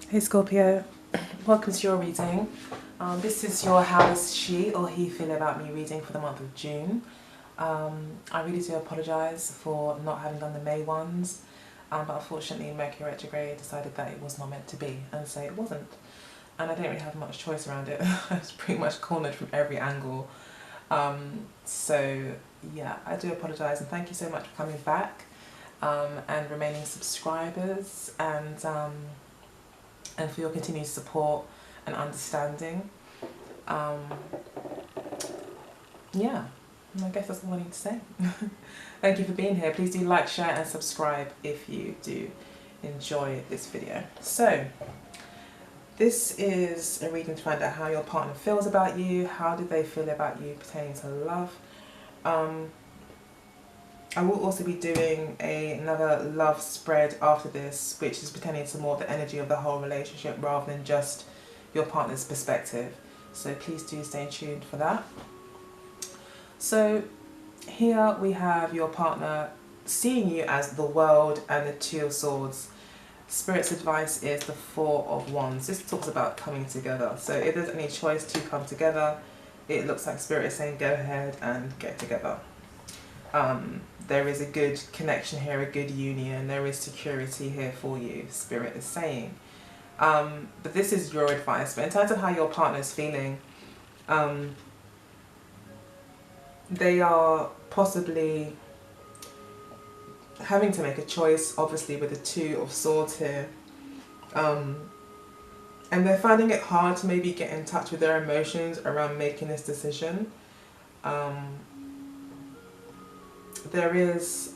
Hey Scorpio, welcome to your reading. This is your how does she or he feel about me reading for the month of June. I really do apologise for not having done the May ones, but unfortunately Mercury retrograde decided that it was not meant to be, and so it wasn't. And I didn't really have much choice around it. I was pretty much cornered from every angle. So yeah, I do apologise, and thank you so much for coming back and remaining subscribers, and for your continued support and understanding. Yeah, I guess that's all I need to say. Thank you for being here. Please do like, share and subscribe if you do enjoy this video. So, this is a reading to find out how your partner feels about you. How do they feel about you pertaining to love? I will also be doing another love spread after this, which is pertaining to more the energy of the whole relationship rather than just your partner's perspective. So please do stay tuned for that. So here we have your partner seeing you as the world and the Two of Swords. Spirit's advice is the Four of Wands. This talks about coming together. So if there's any choice to come together, it looks like Spirit is saying go ahead and get together. There is a good connection here, a good union, there is security here for you, Spirit is saying. But this is your advice. But in terms of how your partner is feeling, they are possibly having to make a choice, obviously with the Two of Swords here. And they're finding it hard to maybe get in touch with their emotions around making this decision. There is,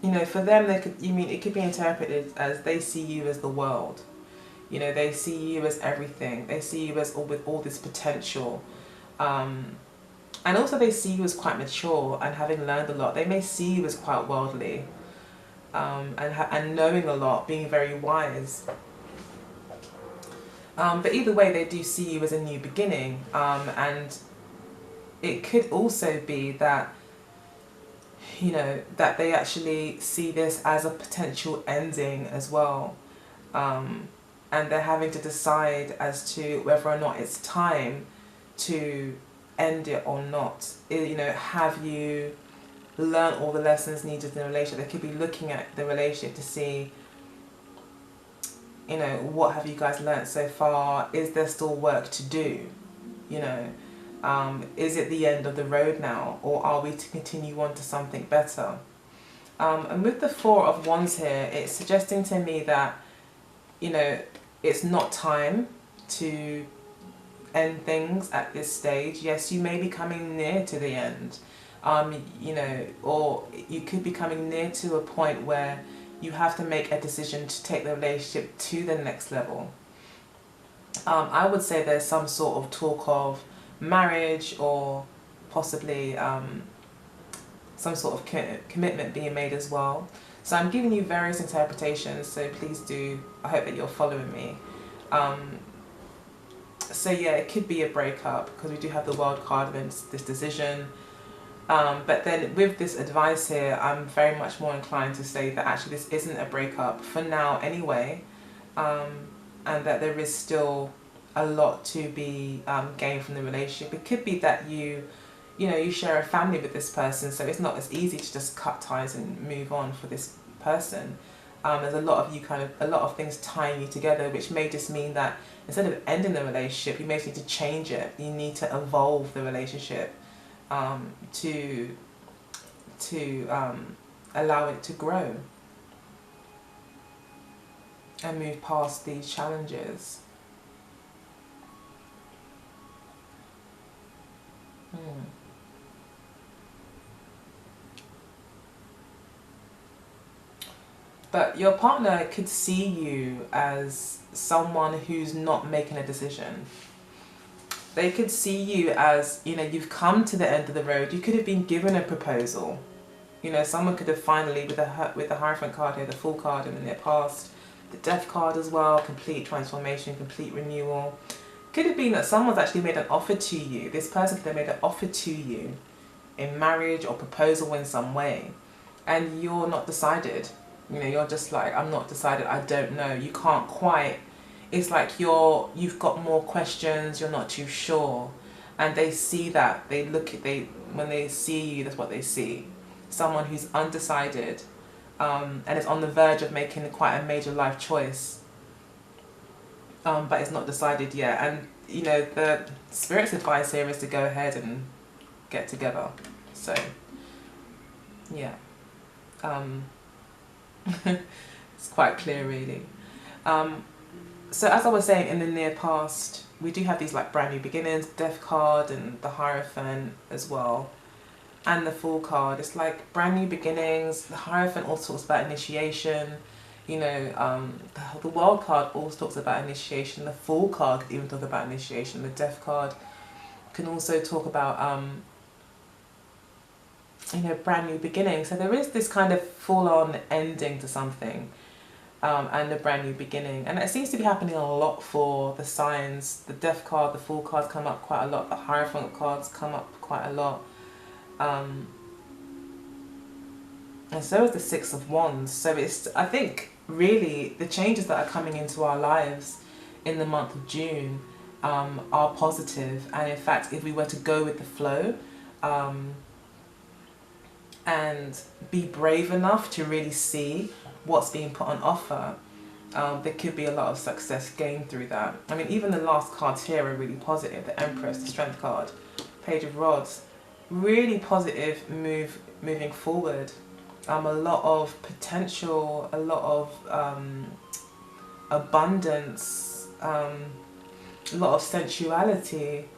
you know, for them, it could be interpreted as they see you as the world. You know, they see you as everything. They see you as with all this potential. And also they see you as quite mature and having learned a lot. They may see you as quite worldly and knowing a lot, being very wise. But either way, they do see you as a new beginning. And it could also be that, you know, that they actually see this as a potential ending as well. And they're having to decide as to whether or not it's time to end it or not. You know, have you learned all the lessons needed in the relationship? They could be looking at the relationship to see, you know, what have you guys learned so far? Is there still work to do? You know, is it the end of the road now, or are we to continue on to something better? And with the Four of Wands here, it's suggesting to me that, you know, it's not time to end things at this stage. Yes, you may be coming near to the end, you know, or you could be coming near to a point where you have to make a decision to take the relationship to the next level. I would say there's some sort of talk of marriage or possibly some sort of commitment being made as well. So I'm giving you various interpretations, so please do, I hope that you're following me. So yeah, it could be a breakup because we do have the World card and this decision. But then with this advice here, I'm very much more inclined to say that actually this isn't a breakup for now anyway, and that there is still a lot to be gained from the relationship. It could be that you know, you share a family with this person, so it's not as easy to just cut ties and move on for this person. There's a lot of things tying you together, which may just mean that instead of ending the relationship, you may need to change it. You need to evolve the relationship to allow it to grow and move past these challenges. But your partner could see you as someone who's not making a decision. They could see you as, you know, you've come to the end of the road. You could have been given a proposal. You know, someone could have finally, with the Hierophant card here, the Fool card, and in their past, the Death card as well, complete transformation, complete renewal. Could have been that someone's actually made an offer to you. This person could have made an offer to you in marriage or proposal in some way, and you're not decided. You know, you're just like, I'm not decided, I don't know. You can't quite it's like you've got more questions, you're not too sure, and they see that, when they see you, that's what they see. Someone who's undecided, and is on the verge of making quite a major life choice, but it's not decided yet. And you know, the spirit's advice here is to go ahead and get together. So yeah, it's quite clear really. So as I was saying, in the near past, we do have these like brand new beginnings, Death card, and the Hierophant as well, and the Fool card. It's like brand new beginnings. The Hierophant also talks about initiation. You know, the World card also talks about initiation. The Fool card could even talk about initiation. The Death card can also talk about you know, brand new beginning. So there is this kind of full-on ending to something, and a brand new beginning, and it seems to be happening a lot for the signs. The Death card, the Fool cards come up quite a lot. The Hierophant cards come up quite a lot, and so is the Six of Wands. So it's, I think, really the changes that are coming into our lives in the month of June are positive, and in fact, if we were to go with the flow, and be brave enough to really see what's being put on offer, there could be a lot of success gained through that. I mean, even the last cards here are really positive. The Empress, the Strength card, Page of Rods, really positive moving forward. A lot of potential, a lot of abundance, a lot of sensuality.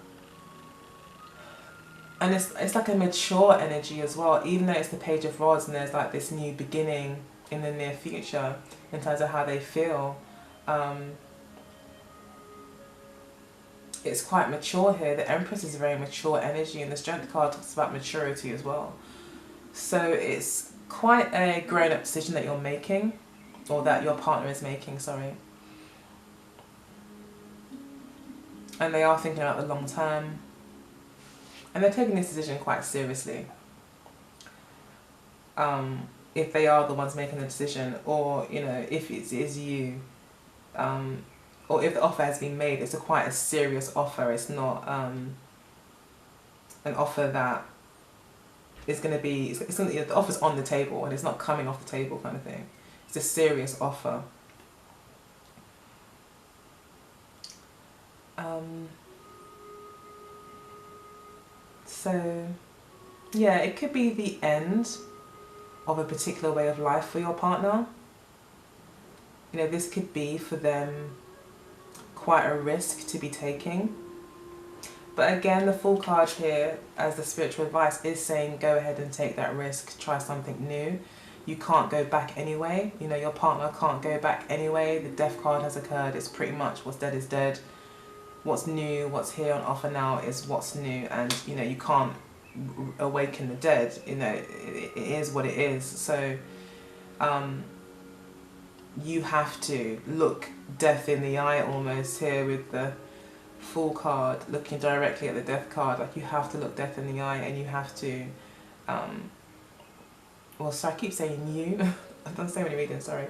And it's like a mature energy as well, even though it's the Page of Rods and there's like this new beginning in the near future in terms of how they feel. It's quite mature here. The Empress is a very mature energy, and the Strength card talks about maturity as well. So it's quite a grown-up decision that you're making, or that your partner is making, sorry. And they are thinking about the long term. And they're taking this decision quite seriously. If they are the ones making the decision, or you know, if it is you, or if the offer has been made, it's quite a serious offer. It's not an offer that is going to be. It's something, the offer's on the table and it's not coming off the table, kind of thing. It's a serious offer. So, yeah, it could be the end of a particular way of life for your partner. You know, this could be for them quite a risk to be taking. But again, the Fool card here, as the spiritual advice, is saying go ahead and take that risk, try something new. You can't go back anyway. You know, your partner can't go back anyway. The Death card has occurred. It's pretty much what's dead is dead. What's new, what's here on offer now is what's new, and you know, you can't awaken the dead. You know, it is what it is. So you have to look death in the eye almost here with the Fool card, looking directly at the Death card. Like, you have to look death in the eye, and you have to well, sorry, I keep saying you. I've done so many readings, sorry.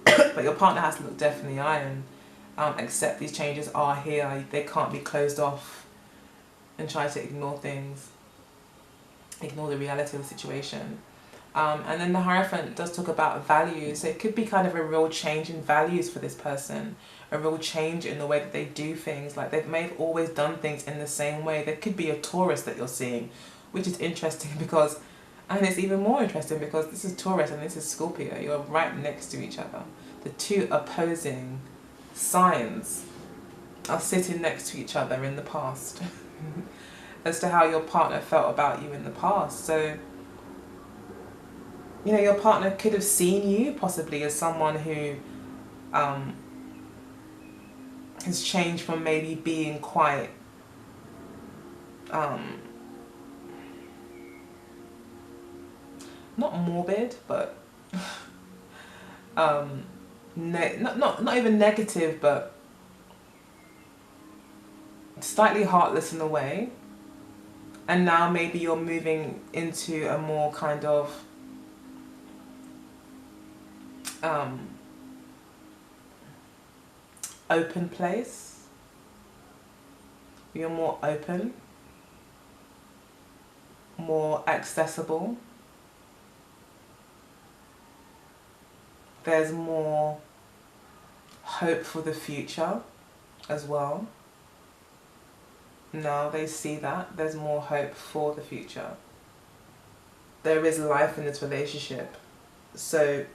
But your partner has to look death in the eye and accept these changes are here. They can't be closed off and try to ignore things, ignore the reality of the situation. And then the Hierophant does talk about values. So it could be kind of a real change in values for this person, a real change in the way that they do things. Like, they may have always done things in the same way. There could be a Taurus that you're seeing, which is interesting because, and it's even more interesting because this is Taurus and this is Scorpio. You're right next to each other. The two opposing signs are sitting next to each other in the past as to how your partner felt about you in the past. So, you know, your partner could have seen you possibly as someone who has changed from maybe being quite not morbid, but not even negative, but slightly heartless in a way. And now maybe you're moving into a more kind of open place. You're more open, more accessible. There's more hope for the future as well. Now they see that there's more hope for the future. There is life in this relationship. So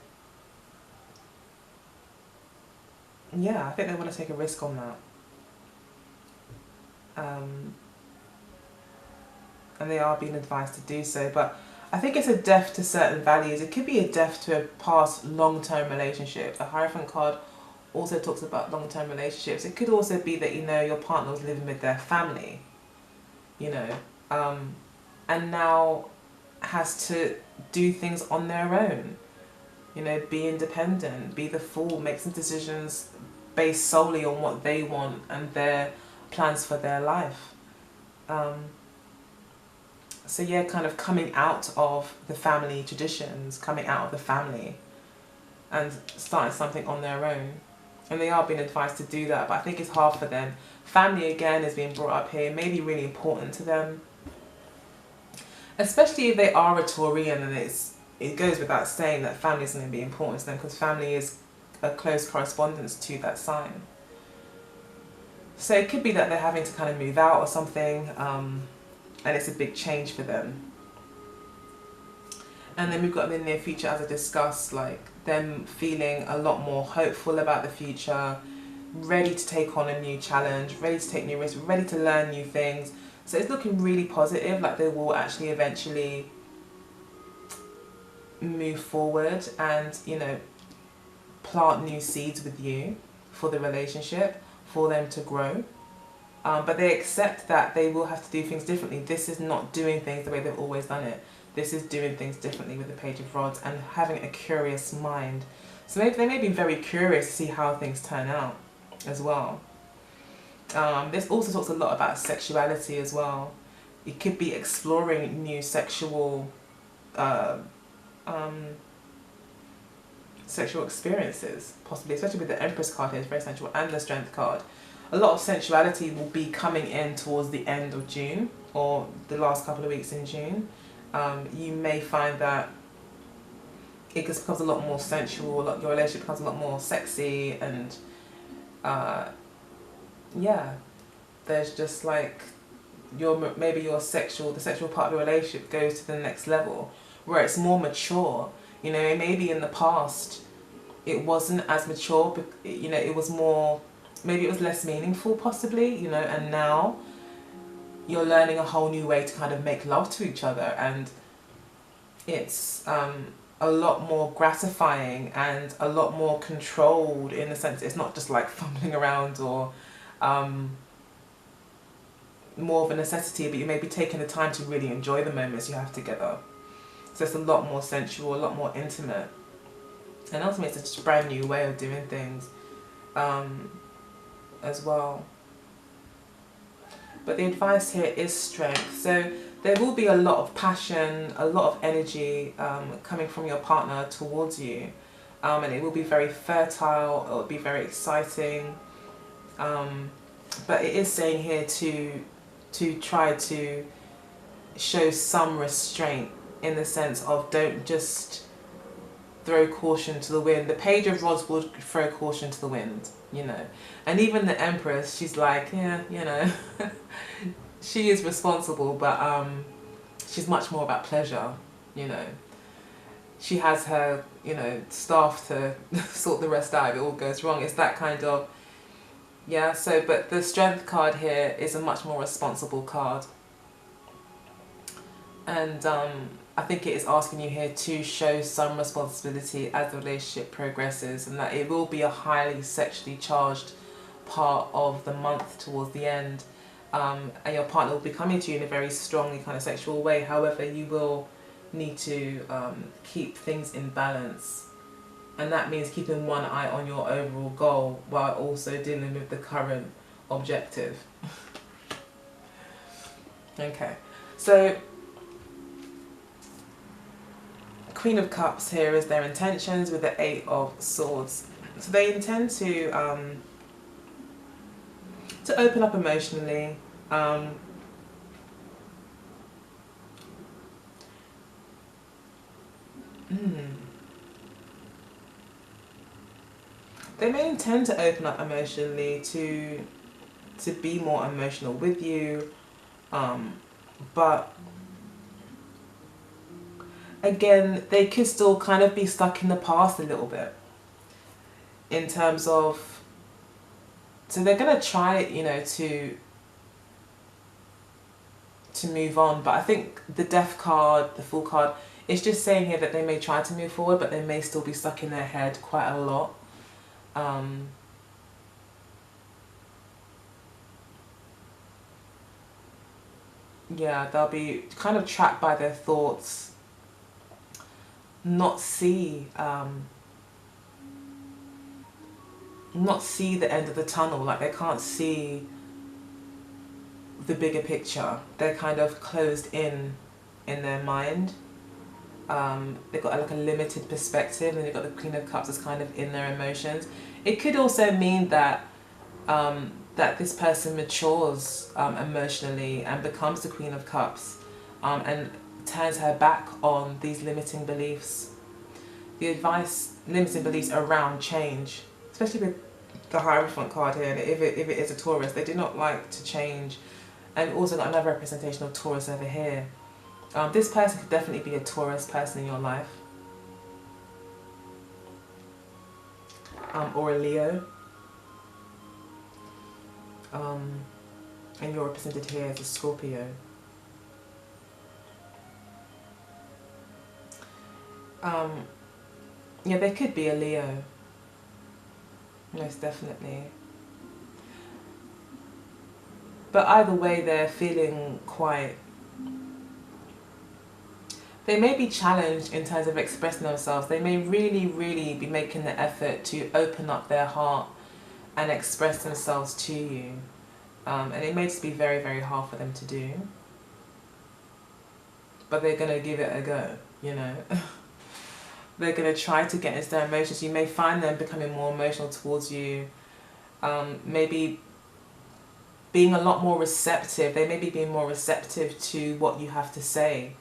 yeah, I think they want to take a risk on that. And they are being advised to do so, but I think it's a death to certain values. It could be a death to a past long-term relationship. The Hierophant card also talks about long-term relationships. It could also be that, you know, your partner was living with their family, you know, and now has to do things on their own, you know, be independent, be the fool, make some decisions based solely on what they want and their plans for their life. So yeah, kind of coming out of the family traditions, coming out of the family and starting something on their own. And they are being advised to do that, but I think it's hard for them. Family, again, is being brought up here, may be really important to them. Especially if they are a Taurian, and it goes without saying that family is going to be important to them, because family is a close correspondence to that sign. So it could be that they're having to kind of move out or something, and it's a big change for them. And then we've got in the near future, as I discussed, like them feeling a lot more hopeful about the future, ready to take on a new challenge, ready to take new risks, ready to learn new things. So it's looking really positive, like they will actually eventually move forward and, you know, plant new seeds with you for the relationship, for them to grow. But they accept that they will have to do things differently. This is not doing things the way they've always done it. This is doing things differently with the Page of Rods and having a curious mind. So maybe they may be very curious to see how things turn out as well. This also talks a lot about sexuality as well. It could be exploring new sexual experiences, possibly, especially with the Empress card here, it's very sensual, and the Strength card. A lot of sensuality will be coming in towards the end of June, or the last couple of weeks in June. You may find that it just becomes a lot more sensual, your relationship becomes a lot more sexy, and yeah, there's just like maybe the sexual part of your relationship goes to the next level, where it's more mature. You know, maybe in the past it wasn't as mature, but you know, it was more, maybe it was less meaningful possibly, you know, and now you're learning a whole new way to kind of make love to each other, and it's a lot more gratifying and a lot more controlled, in the sense it's not just like fumbling around or more of a necessity, but you may be taking the time to really enjoy the moments you have together. So it's a lot more sensual, a lot more intimate, and ultimately it's just a brand new way of doing things as well. But the advice here is strength. So there will be a lot of passion, a lot of energy coming from your partner towards you, and it will be very fertile, it will be very exciting, but it is saying here to try to show some restraint, in the sense of don't just throw caution to the wind. The Page of Rods will throw caution to the wind, you know. And even the Empress, she's like, yeah, you know, she is responsible, but she's much more about pleasure, you know. She has her, you know, staff to sort the rest out if it all goes wrong. It's that kind of, yeah, so, but the Strength card here is a much more responsible card. And I think it is asking you here to show some responsibility as the relationship progresses, and that it will be a highly sexually charged part of the month towards the end, and your partner will be coming to you in a very strongly kind of sexual way. However, you will need to keep things in balance, and that means keeping one eye on your overall goal while also dealing with the current objective. Okay, so Queen of Cups here is their intentions with the 8 of Swords. So they intend to to open up emotionally. They may intend to open up emotionally to be more emotional with you, but again, they could still kind of be stuck in the past a little bit in terms of, so they're gonna try, you know, to move on, but I think the Death card, the Fool card, it's just saying here that they may try to move forward, but they may still be stuck in their head quite a lot. Yeah, they'll be kind of trapped by their thoughts, not see the end of the tunnel, like they can't see the bigger picture. They're kind of closed in their mind. They've got like a limited perspective, and they've got the Queen of Cups as kind of in their emotions. It could also mean that that this person matures emotionally and becomes the Queen of Cups, and turns her back on these limiting beliefs. The advice, limiting beliefs around change, especially with the Hierophant card here, and if it is a Taurus, they do not like to change. And also got another representation of Taurus over here. This person could definitely be a Taurus person in your life. Or a Leo. And you're represented here as a Scorpio. Yeah, they could be a Leo. Most definitely. But either way, they're feeling quite... They may be challenged in terms of expressing themselves. They may really, really be making the effort to open up their heart and express themselves to you. And it may just be very, very hard for them to do. But they're going to give it a go, you know. They're going to try to get into their emotions. You may find them becoming more emotional towards you. Maybe being a lot more receptive. They may be being more receptive to what you have to say.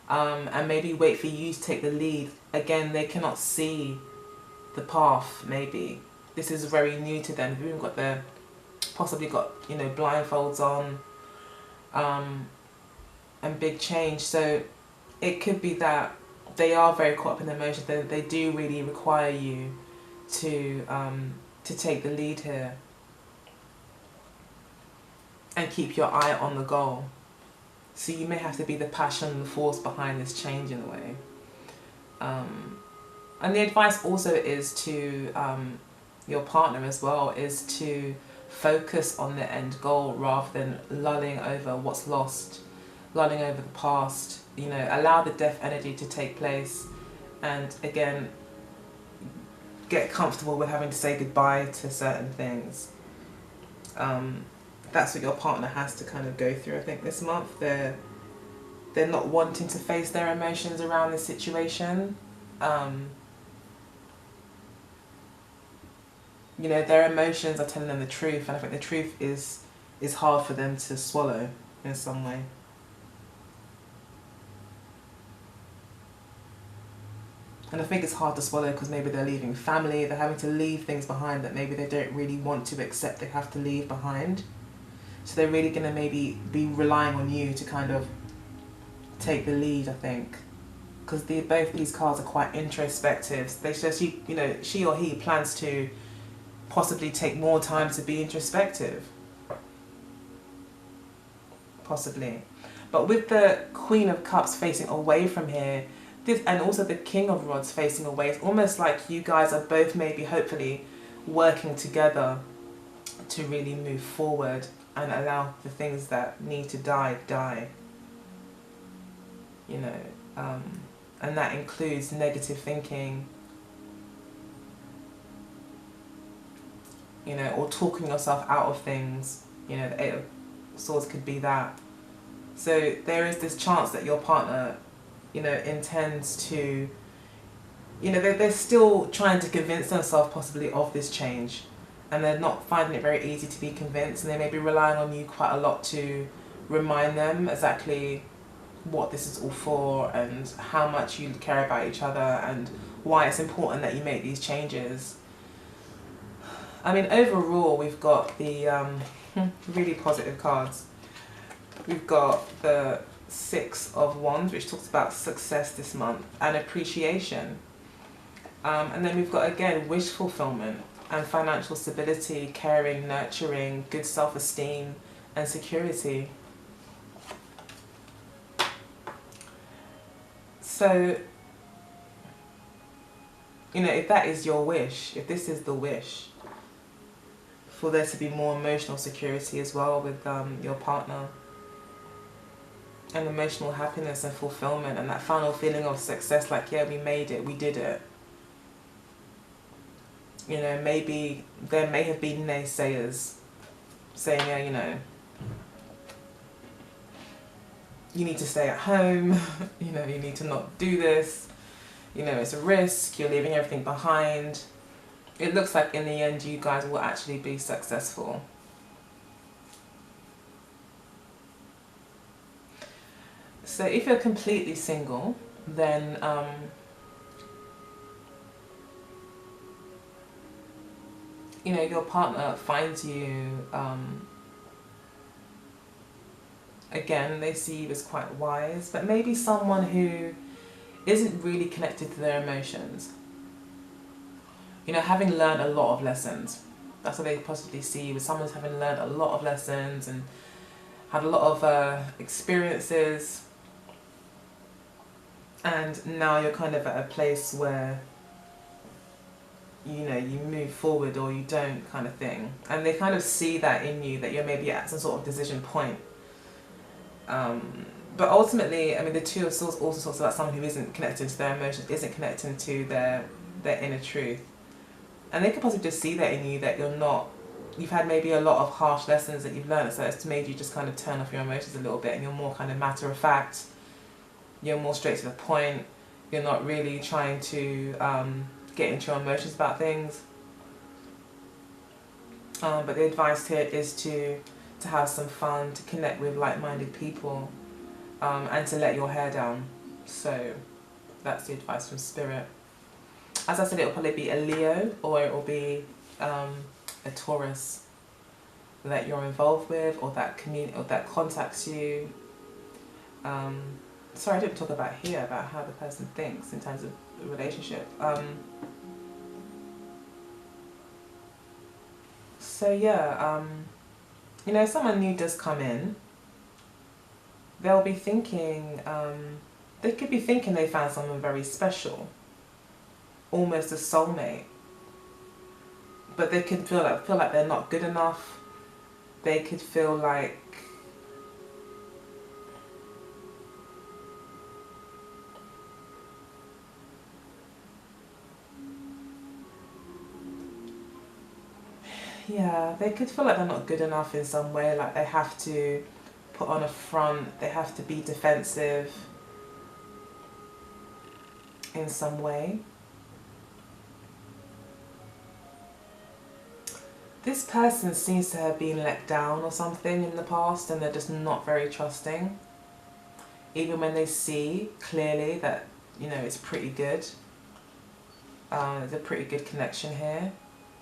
And maybe wait for you to take the lead. Again, they cannot see the path, maybe. This is very new to them. They've even got their, possibly got, you know, blindfolds on, and big change. So it could be that they are very caught up in their emotions. They do really require you to take the lead here and keep your eye on the goal. So you may have to be the passion and the force behind this change in a way. And the advice also is to your partner as well, is to focus on the end goal rather than lulling over what's lost, lulling over the past. You know, allow the death energy to take place, and again, get comfortable with having to say goodbye to certain things. That's what your partner has to kind of go through, I think, this month. They're not wanting to face their emotions around this situation. You know, their emotions are telling them the truth, and I think the truth is hard for them to swallow in some way. And I think it's hard to swallow because maybe they're leaving family, they're having to leave things behind that maybe they don't really want to accept they have to leave behind. So they're really going to maybe be relying on you to kind of take the lead, I think. Because both these cards are quite introspective. They just, you know, she or he plans to possibly take more time to be introspective. Possibly. But with the Queen of Cups facing away from here, and also the King of Rods facing away, it's almost like you guys are both maybe hopefully working together to really move forward and allow the things that need to die. You know, and that includes negative thinking, you know, or talking yourself out of things. You know, the Eight of Swords could be that. So there is this chance that your partner, you know, intends to, you know, they're still trying to convince themselves possibly of this change. and they're not finding it very easy to be convinced, and they may be relying on you quite a lot to remind them exactly what this is all for and how much you care about each other and why it's important that you make these changes. I mean, overall, we've got the really positive cards. We've got the Six of Wands, which talks about success this month and appreciation. And then we've got, again, wish fulfillment and financial stability, caring, nurturing, good self-esteem and security. So, you know, if that is your wish, if this is the wish, for there to be more emotional security as well with your partner, and emotional happiness and fulfillment, and that final feeling of success, like, yeah, we made it, we did it. You know, maybe there may have been naysayers saying, yeah, you know, you need to stay at home, you know, you need to not do this, you know, it's a risk, you're leaving everything behind. It looks like in the end you guys will actually be successful. So if you're completely single, then you know, your partner finds you, again, they see you as quite wise, but maybe someone who isn't really connected to their emotions. You know, having learned a lot of lessons. That's what they possibly see you, as someone who's having learned a lot of lessons and had a lot of experiences. And now you're kind of at a place where, you know, you move forward or you don't, kind of thing. And they kind of see that in you, that you're maybe at some sort of decision point. But ultimately, I mean, the Two of Swords also talks about someone who isn't connected to their emotions, isn't connected to their inner truth. And they could possibly just see that in you, that you're not, you've had maybe a lot of harsh lessons that you've learned, so it's made you just kind of turn off your emotions a little bit, and you're more kind of matter of fact. You're more straight to the point. You're not really trying to get into your emotions about things. But the advice here is to have some fun, to connect with like-minded people, and to let your hair down. So that's the advice from Spirit. As I said, it will probably be a Leo, or it will be a Taurus that you're involved with, or that contacts you. Sorry, I didn't talk about here about how the person thinks in terms of the relationship. So yeah, you know, if someone new does come in, they'll be thinking, they could be thinking they found someone very special, almost a soulmate, but they could feel like they're not good enough. They could feel like, yeah, they could feel like they're not good enough in some way, like they have to put on a front, they have to be defensive in some way. This person seems to have been let down or something in the past, and they're just not very trusting. Even when they see clearly that, you know, it's pretty good. There's a pretty good connection here.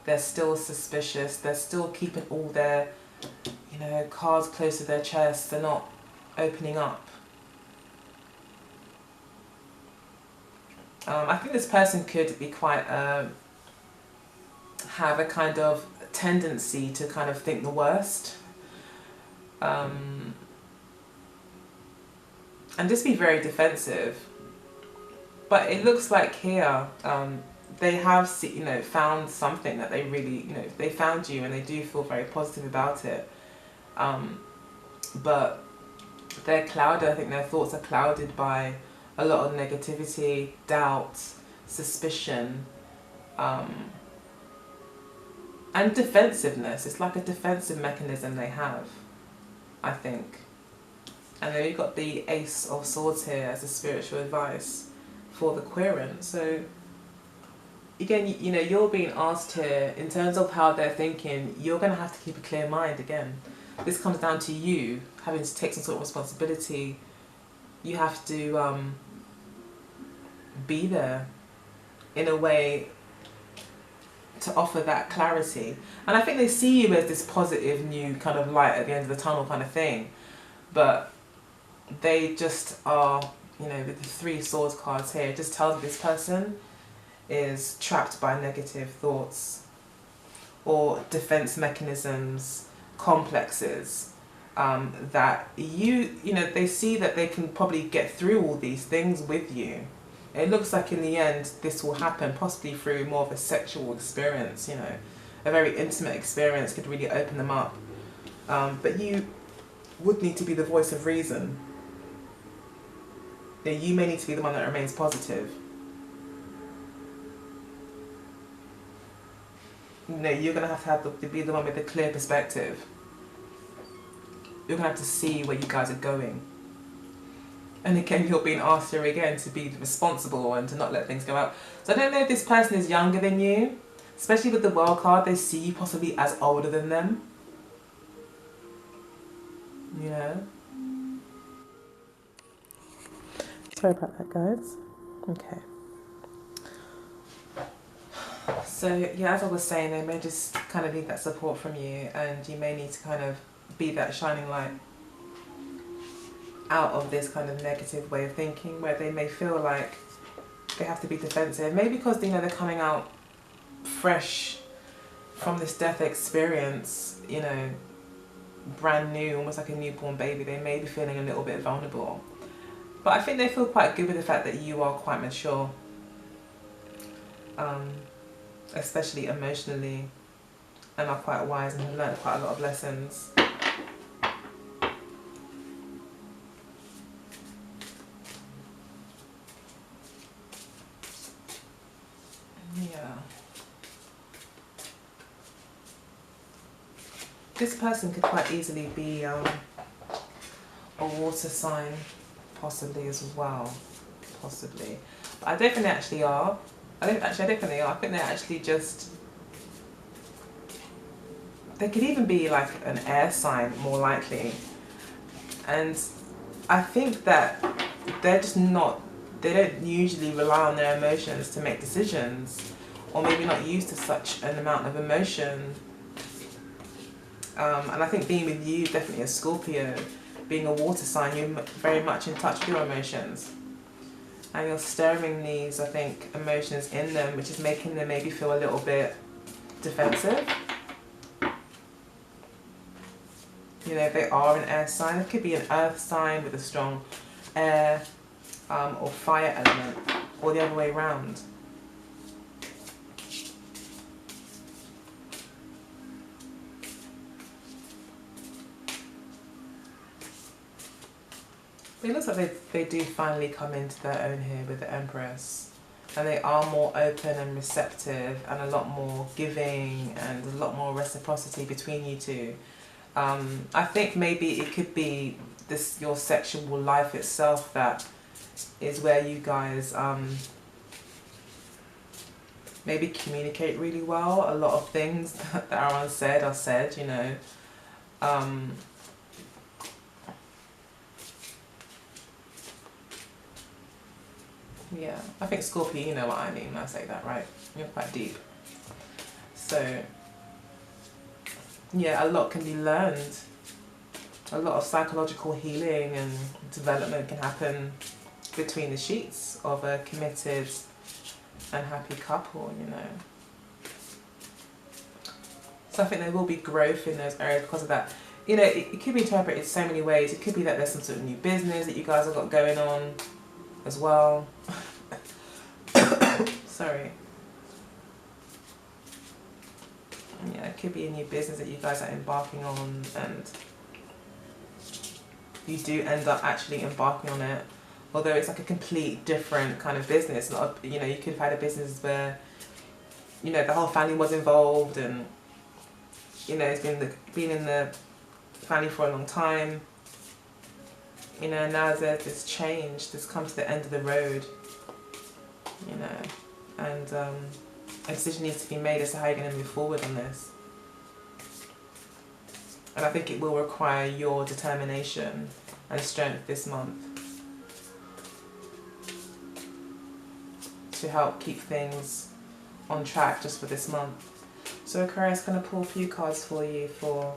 They're still suspicious. They're still keeping all their, you know, cards close to their chest. They're not opening up. I think this person could be quite, have a kind of tendency to kind of think the worst. And just be very defensive. But it looks like here, they have, you know, found something that they really, you know, they found you and they do feel very positive about it. But they're clouded, I think their thoughts are clouded by a lot of negativity, doubt, suspicion, and defensiveness. It's like a defensive mechanism they have, I think. And then you've got the Ace of Swords here as a spiritual advice for the querent. So again, you know, you're being asked here in terms of how they're thinking. You're going to have to keep a clear mind again. This comes down to you having to take some sort of responsibility. You have to be there in a way to offer that clarity. And I think they see you as this positive new kind of light at the end of the tunnel kind of thing. But they just are, you know, with the 3 swords cards here, it just tells me this person is trapped by negative thoughts or defense mechanisms, complexes, that you know, they see that they can probably get through all these things with you. It looks like in the end this will happen possibly through more of a sexual experience, you know, a very intimate experience could really open them up. But you would need to be the voice of reason. You may need to be the one that remains positive. You know, you're going to have to be the one with a clear perspective. You're going to have to see where you guys are going. And again, you're being asked here again to be responsible and to not let things go out. So I don't know if this person is younger than you, especially with the World card, they see you possibly as older than them. You know? Sorry about that, guys. Okay. So yeah, as I was saying, they may just kind of need that support from you, and you may need to kind of be that shining light out of this kind of negative way of thinking where they may feel like they have to be defensive. Maybe because, you know, they're coming out fresh from this death experience, you know, brand new, almost like a newborn baby. They may be feeling a little bit vulnerable. But I think they feel quite good with the fact that you are quite mature, especially emotionally, and are quite wise and have learned quite a lot of lessons. Yeah. This person could quite easily be a water sign, possibly as well. Possibly. But I don't think they actually are. I don't think they are. I think they're actually just... They could even be like an air sign, more likely. And I think that they're just not... They don't usually rely on their emotions to make decisions, or maybe not used to such an amount of emotion. And I think being with you, definitely a Scorpio, being a water sign, you're very much in touch with your emotions. And you're stirring these, I think, emotions in them, which is making them maybe feel a little bit defensive. You know, if they are an air sign, it could be an earth sign with a strong air or fire element, or the other way around. It looks like they do finally come into their own here with the Empress, and they are more open and receptive and a lot more giving and a lot more reciprocity between you two. I think maybe it could be this, your sexual life itself, that is where you guys maybe communicate really well. A lot of things that are unsaid are said, you know. Yeah, I think Scorpio, you know what I mean when I say that, right? You're quite deep. So, yeah, a lot can be learned. A lot of psychological healing and development can happen between the sheets of a committed and happy couple, you know. So I think there will be growth in those areas because of that. You know, it could be interpreted so many ways. It could be that there's some sort of new business that you guys have got going on as well. Sorry. Yeah, it could be a new business that you guys are embarking on, and you do end up actually embarking on it, although it's like a complete different kind of business. Not, you know, you could have had a business where, you know, the whole family was involved, and you know, it's been in the family for a long time. You know, now there's this change, this comes to the end of the road, you know, and A decision needs to be made as to how you're going to move forward on this. And I think it will require your determination and strength this month to help keep things on track just for this month. So Aquarius, going to pull a few cards for you for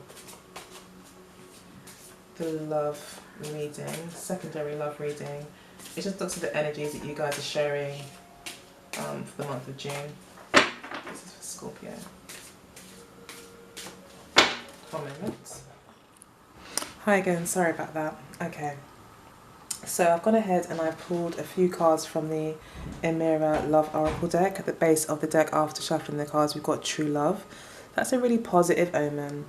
the love reading, secondary love reading. It just looks at the energies that you guys are sharing for the month of June. This is for Scorpio. 1 moment. Hi again, sorry about that. Okay. So I've gone ahead and I've pulled a few cards from the Emira Love Oracle deck. At the base of the deck, after shuffling the cards, we've got True Love. That's a really positive omen.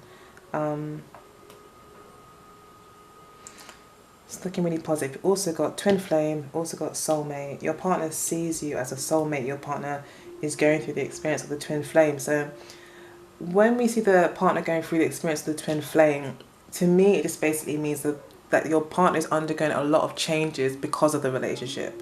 It's looking really positive. You've also got Twin Flame, also got Soulmate. Your partner sees you as a soulmate. Your partner is going through the experience of the Twin Flame. So when we see the partner going through the experience of the Twin Flame, to me it just basically means that your partner is undergoing a lot of changes because of the relationship.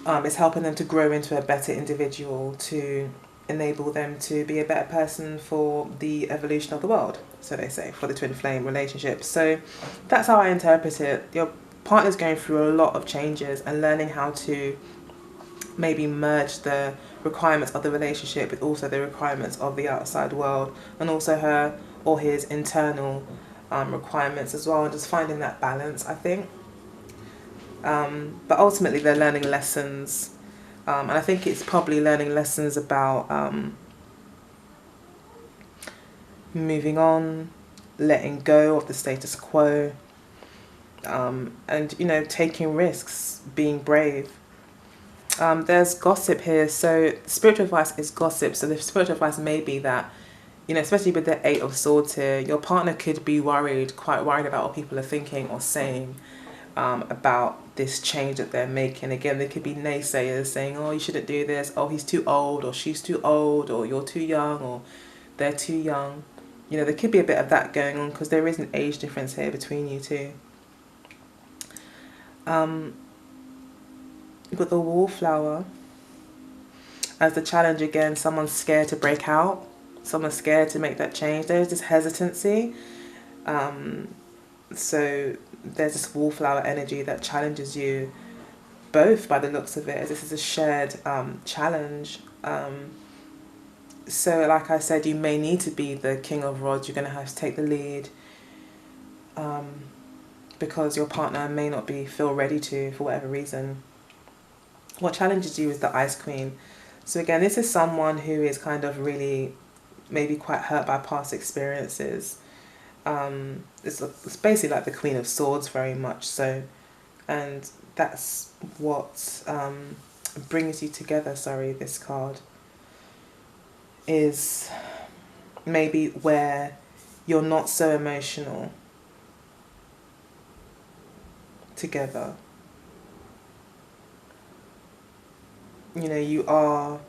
It's helping them to grow into a better individual, to enable them to be a better person for the evolution of the world, so they say, for the Twin Flame relationship. So that's how I interpret it. Your partner's going through a lot of changes and learning how to maybe merge the requirements of the relationship with also the requirements of the outside world, and also her or his internal requirements as well, and just finding that balance, I think. But ultimately they're learning lessons, and I think it's probably learning lessons about moving on, letting go of the status quo, and, you know, taking risks, being brave. There's gossip here, so spiritual advice is gossip. So the spiritual advice may be that, you know, especially with the 8 of Swords here, your partner could be quite worried about what people are thinking or saying about this change that they're making. Again, there could be naysayers saying, oh, you shouldn't do this, oh, he's too old, or she's too old, or you're too young, or they're too young. You know, there could be a bit of that going on because there is an age difference here between you two. You've got the Wallflower as the challenge again. Someone's scared to break out. Someone's scared to make that change. There's this hesitancy. So there's this Wallflower energy that challenges you both by the looks of it, as this is a shared challenge. So like I said, you may need to be the King of Rods. You're going to have to take the lead, because your partner may not feel ready to, for whatever reason. What challenges you is the Ice Queen. So again, this is someone who is kind of really maybe quite hurt by past experiences. It's basically like the Queen of Swords very much so, and that's what brings you together. Sorry, this card is maybe where you're not so emotional together. You know, you are,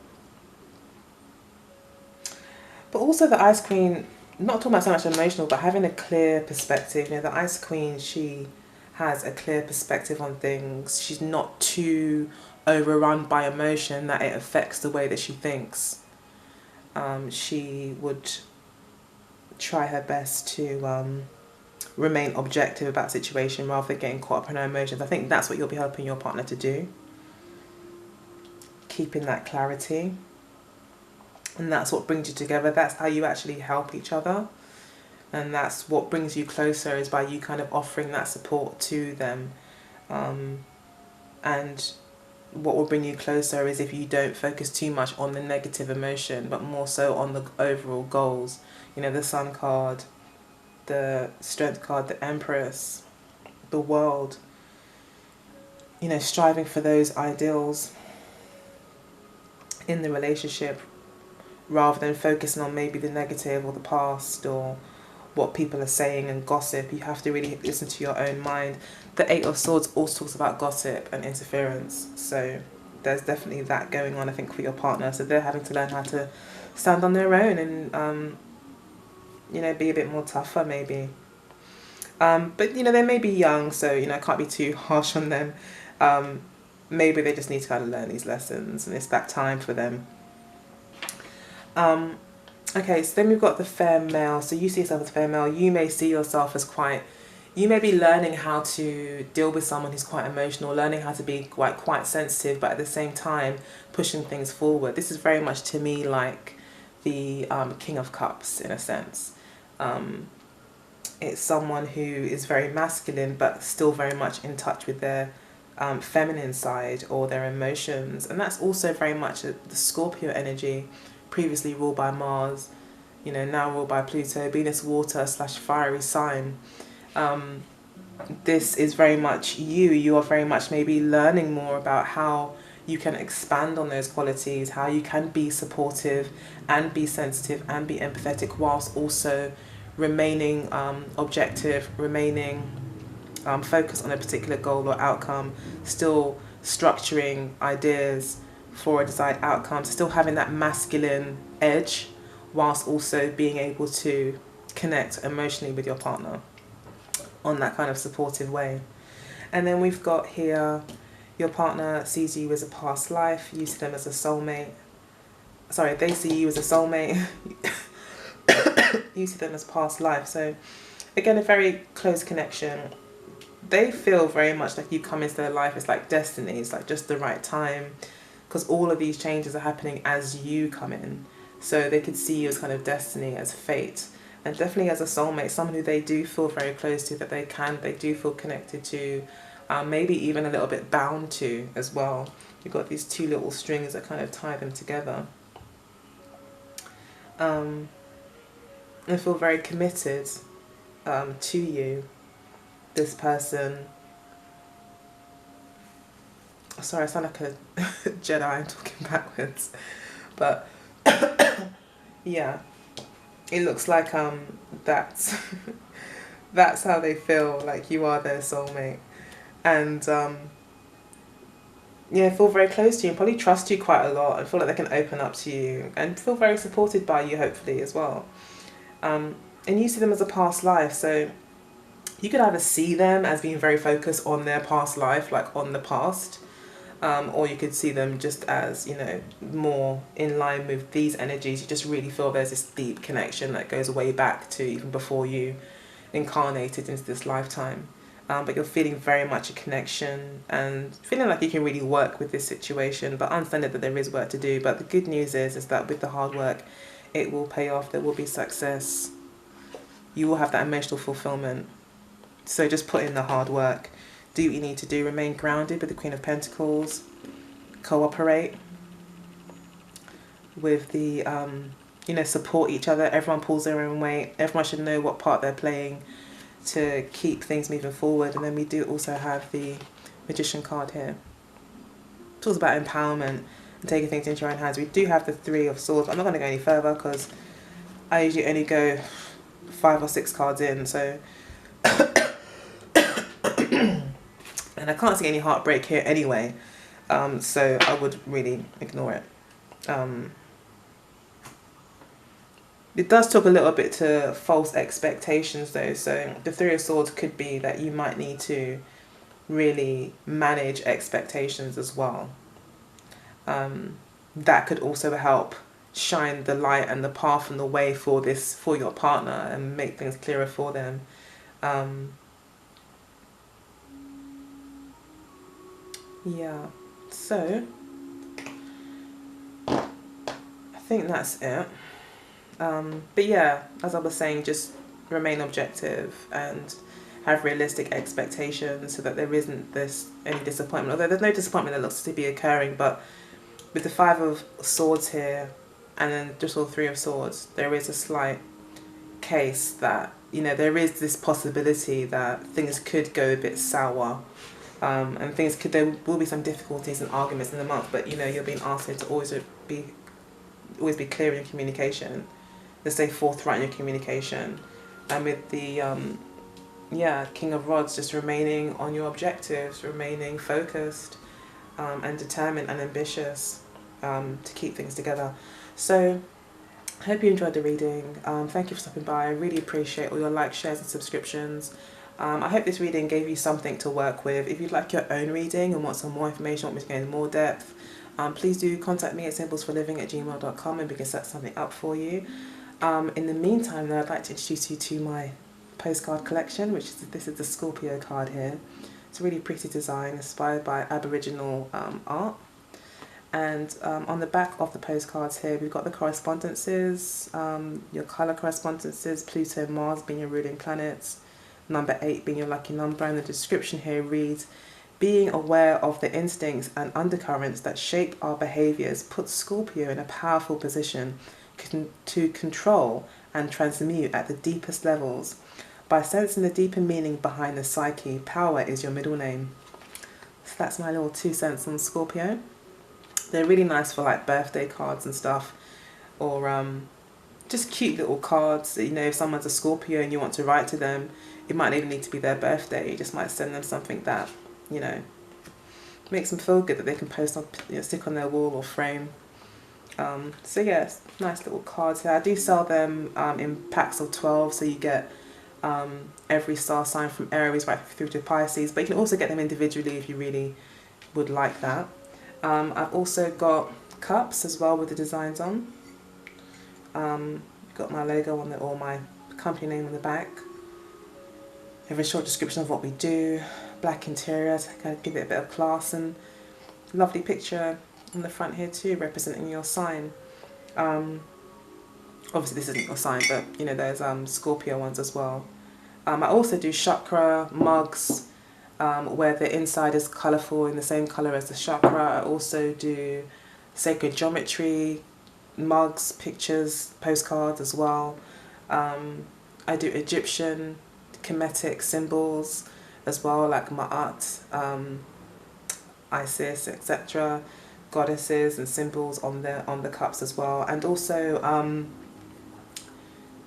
but also the Ice Queen, not talking about so much emotional, but having a clear perspective. You know, the Ice Queen, she has a clear perspective on things. She's not too overrun by emotion that it affects the way that she thinks. She would try her best to remain objective about the situation rather than getting caught up in her emotions. I think that's what you'll be helping your partner to do. Keeping that clarity. And that's what brings you together. That's how you actually help each other. And that's what brings you closer, is by you kind of offering that support to them. And what will bring you closer is if you don't focus too much on the negative emotion, but more so on the overall goals. You know, the Sun card, the Strength card, the Empress, the World. You know, striving for those ideals in the relationship, rather than focusing on maybe the negative or the past or what people are saying and gossip. You have to really listen to your own mind. The 8 of Swords also talks about gossip and interference, so there's definitely that going on, I think, for your partner. So they're having to learn how to stand on their own and you know, be a bit more tougher maybe. But you know, they may be young, so you know, I can't be too harsh on them. Maybe they just need to kind of learn these lessons, and it's that time for them. Okay, so then we've got the fair male. So you see yourself as fair male. You may see yourself as you may be learning how to deal with someone who's quite emotional, learning how to be quite sensitive, but at the same time pushing things forward. This is very much to me like the King of Cups in a sense. It's someone who is very masculine but still very much in touch with their feminine side or their emotions, and that's also very much the Scorpio energy, previously ruled by Mars, now ruled by Pluto, Venus water / fiery sign. This is very much you are very much maybe learning more about how you can expand on those qualities, how you can be supportive and be sensitive and be empathetic whilst also remaining objective, remaining focused on a particular goal or outcome, still structuring ideas for a desired outcome, still having that masculine edge whilst also being able to connect emotionally with your partner on that kind of supportive way. And then we've got here, your partner sees you as a past life, you see them as a soulmate. Sorry, they see you as a soulmate. You see them as past life. So again, a very close connection. They feel very much like you come into their life, it's like destiny, it's like just the right time, because all of these changes are happening as you come in. So they could see you as kind of destiny, as fate, and definitely as a soulmate, someone who they do feel very close to, that they do feel connected to, maybe even a little bit bound to as well. You've got these two little strings that kind of tie them together. And feel very committed to you, this person. Sorry, I sound like a Jedi, I'm talking backwards. But yeah, it looks like that's that's how they feel, like you are their soulmate. And yeah, feel very close to you and probably trust you quite a lot and feel like they can open up to you and feel very supported by you, hopefully, as well. And you see them as a past life, so you could either see them as being very focused on their past life, like on the past, or you could see them just as, more in line with these energies. You just really feel there's this deep connection that goes way back to even before you incarnated into this lifetime. But you're feeling very much a connection and feeling like you can really work with this situation, but understanding that there is work to do. But the good news is that with the hard work, it will pay off. There will be success. You will have that emotional fulfillment. So just put in the hard work. Do what you need to do. Remain grounded with the Queen of Pentacles. Cooperate with the, support each other. Everyone pulls their own weight. Everyone should know what part they're playing to keep things moving forward. And then we do also have the Magician card here. It talks about empowerment and taking things into your own hands. We do have the Three of Swords. I'm not going to go any further because I usually only go 5 or 6 cards in. So and I can't see any heartbreak here anyway, so I would really ignore it. It does talk a little bit to false expectations though, so the Three of Swords could be that you might need to really manage expectations as well. That could also help shine the light and the path and the way for your partner and make things clearer for them. Yeah, so I think that's it. But yeah, as I was saying, just remain objective and have realistic expectations so that there isn't any disappointment. Although there's no disappointment that looks to be occurring, but with the Five of Swords here and then just all Three of Swords, there is a slight case that, there is this possibility that things could go a bit sour. And there will be some difficulties and arguments in the month, but you're being asked to always be clear in your communication, to stay forthright in your communication, and with the King of Rods, just remaining on your objectives, remaining focused and determined and ambitious to keep things together. So I hope you enjoyed the reading. Thank you for stopping by. I really appreciate all your likes, shares and subscriptions. I hope this reading gave you something to work with. If you'd like your own reading and want some more information, want me to go into more depth, Please do contact me at symbolsforliving@gmail.com and we can set something up for you. In the meantime, though, I'd like to introduce you to my postcard collection, this is the Scorpio card here. It's a really pretty design inspired by Aboriginal art. And on the back of the postcards here, we've got the correspondences, your colour correspondences, Pluto, Mars being your ruling planets, number 8 being your lucky number, and the description here reads, being aware of the instincts and undercurrents that shape our behaviours puts Scorpio in a powerful position to control and transmute at the deepest levels. By sensing the deeper meaning behind the psyche, power is your middle name. So that's my little 2 cents on Scorpio. They're really nice for like birthday cards and stuff, or just cute little cards. You know, if someone's a Scorpio and you want to write to them, it might not even need to be their birthday. You just might send them something that, you know, makes them feel good, that they can post on, you know, stick on their wall or frame. So yes, nice little cards here. I do sell them in packs of 12, so you get every star sign from Aries right through to Pisces, but you can also get them individually if you really would like that. I've also got cups as well with the designs on. Got my logo on it, or my company name on the back. I have a short description of what we do. Black interior to kind of give it a bit of class, and lovely picture on the front here too, representing your sign. Obviously this isn't your sign, but you know, there's Scorpio ones as well. I also do chakra mugs, where the inside is colourful in the same colour as the chakra. I also do sacred geometry mugs, pictures, postcards as well. I do Egyptian Kemetic symbols as well, like Ma'at, Isis, etc., goddesses and symbols on the cups as well. And also,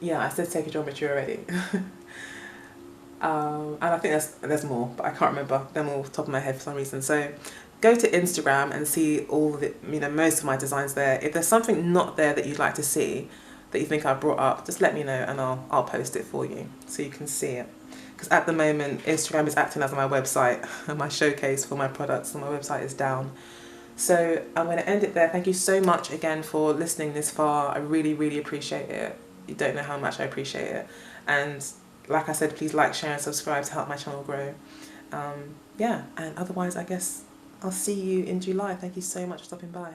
yeah, I said sacred geometry already. And I think there's more, but I can't remember them all off the top of my head for some reason. So go to Instagram and see all of the, you know, most of my designs there. If there's something not there that you'd like to see, that you think I brought up, just let me know and I'll post it for you so you can see it. Because at the moment, Instagram is acting as my website and my showcase for my products, and my website is down. So I'm going to end it there. Thank you so much again for listening this far. I really, really appreciate it. You don't know how much I appreciate it. And like I said, please like, share and subscribe to help my channel grow. Yeah, and otherwise I guess I'll see you in July. Thank you so much for stopping by.